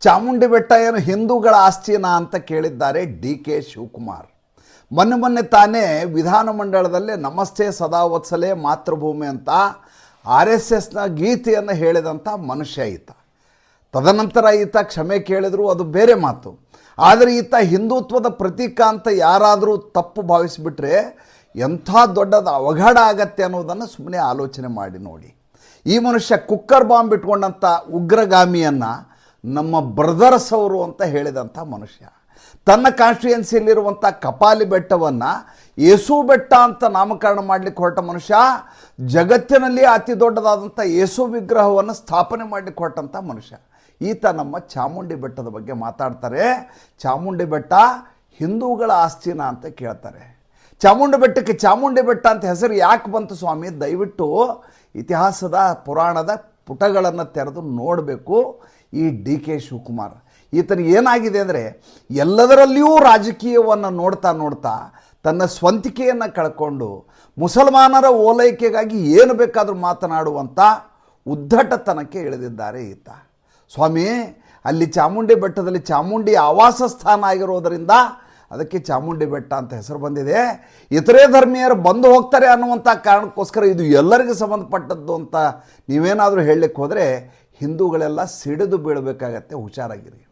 ಚಾಮುಂಡಿ ಬೆಟ್ಟ ಏನು ಹಿಂದೂಗಳ ಆಸ್ತಿನಾ ಅಂತ ಕೇಳಿದ್ದಾರೆ ಡಿ.ಕೆ. ಶಿವಕುಮಾರ್. ಮೊನ್ನೆ ತಾನೇ ವಿಧಾನಮಂಡಲದಲ್ಲಿ ನಮಸ್ತೆ ಸದಾ ವತ್ಸಲೆ ಮಾತೃಭೂಮಿ ಅಂತ RSSನ ಗೀತೆಯನ್ನು ಹೇಳಿದಂಥ ಮನುಷ್ಯ ಈತ. ತದನಂತರ ಈತ ಕ್ಷಮೆ ಕೇಳಿದ್ರು, ಅದು ಬೇರೆ ಮಾತು. ಆದರೆ ಈತ ಹಿಂದುತ್ವದ ಪ್ರತೀಕ ಅಂತ ಯಾರಾದರೂ ತಪ್ಪು ಭಾವಿಸಿಬಿಟ್ರೆ ಎಂಥ ದೊಡ್ಡದ ಅವಘಡ ಆಗತ್ತೆ ಅನ್ನೋದನ್ನು ಸುಮ್ಮನೆ ಆಲೋಚನೆ ಮಾಡಿ ನೋಡಿ. ಈ ಮನುಷ್ಯ ಕುಕ್ಕರ್ ಬಾಂಬ್ ಇಟ್ಕೊಂಡಂಥ ಉಗ್ರಗಾಮಿಯನ್ನು ನಮ್ಮ ಬ್ರದರ್ಸ್ ಅವರು ಅಂತ ಹೇಳಿದಂಥ ಮನುಷ್ಯ. ತನ್ನ ಕಾನ್ಸ್ಟಿಟ್ಯೂಯನ್ಸಿಯಲ್ಲಿರುವಂಥ ಕಪಾಲಿ ಬೆಟ್ಟವನ್ನು ಯೇಸು ಬೆಟ್ಟ ಅಂತ ನಾಮಕರಣ ಮಾಡಲಿಕ್ಕೆ ಹೊರಟ ಮನುಷ್ಯ. ಜಗತ್ತಿನಲ್ಲಿ ಅತಿ ದೊಡ್ಡದಾದಂಥ ಯೇಸು ವಿಗ್ರಹವನ್ನು ಸ್ಥಾಪನೆ ಮಾಡಲಿಕ್ಕೆ ಹೊರಟಂಥ ಮನುಷ್ಯ. ಈತ ನಮ್ಮ ಚಾಮುಂಡಿ ಬೆಟ್ಟದ ಬಗ್ಗೆ ಮಾತಾಡ್ತಾರೆ. ಚಾಮುಂಡಿ ಬೆಟ್ಟ ಹಿಂದೂಗಳ ಆಸ್ತಿನ ಅಂತ ಕೇಳ್ತಾರೆ. ಚಾಮುಂಡಿ ಬೆಟ್ಟಕ್ಕೆ ಚಾಮುಂಡಿ ಬೆಟ್ಟ ಅಂತ ಹೆಸರು ಯಾಕೆ ಬಂತು ಸ್ವಾಮಿ? ದಯವಿಟ್ಟು ಇತಿಹಾಸದ ಪುರಾಣದ ಪುಟಗಳನ್ನು ತೆರೆದು ನೋಡಬೇಕು. ಈ ಡಿ.ಕೆ. ಶಿವಕುಮಾರ್ ಈತನಿಗೆ ಏನಾಗಿದೆ ಅಂದರೆ, ಎಲ್ಲದರಲ್ಲಿಯೂ ರಾಜಕೀಯವನ್ನು ನೋಡ್ತಾ ತನ್ನ ಸ್ವಂತಿಕೆಯನ್ನು ಕಳ್ಕೊಂಡು ಮುಸಲ್ಮಾನರ ಓಲೈಕೆಗಾಗಿ ಏನು ಬೇಕಾದರೂ ಮಾತನಾಡುವಂಥ ಉದ್ದಟತನಕ್ಕೆ ಇಳಿದಿದ್ದಾರೆ ಈತ. ಸ್ವಾಮಿ, ಅಲ್ಲಿ ಚಾಮುಂಡಿ ಬೆಟ್ಟದಲ್ಲಿ ಚಾಮುಂಡಿ ಆವಾಸ ಸ್ಥಾನ ಆಗಿರೋದರಿಂದ ಅದಕ್ಕೆ ಚಾಮುಂಡಿ ಬೆಟ್ಟ ಅಂತ ಹೆಸರು ಬಂದಿದೆ. ಇತರೆ ಧರ್ಮೀಯರು ಬಂದು ಹೋಗ್ತಾರೆ ಅನ್ನುವಂಥ ಕಾರಣಕ್ಕೋಸ್ಕರ ಇದು ಎಲ್ಲರಿಗೂ ಸಂಬಂಧಪಟ್ಟದ್ದು ಅಂತ ನೀವೇನಾದರೂ ಹೇಳಲಿಕ್ಕೆ ಹೋದರೆ ಹಿಂದೂಗಳೆಲ್ಲ ಸಿಡಿದು ಬೀಳಬೇಕಾಗತ್ತೆ. ಹುಷಾರಾಗಿರಿ.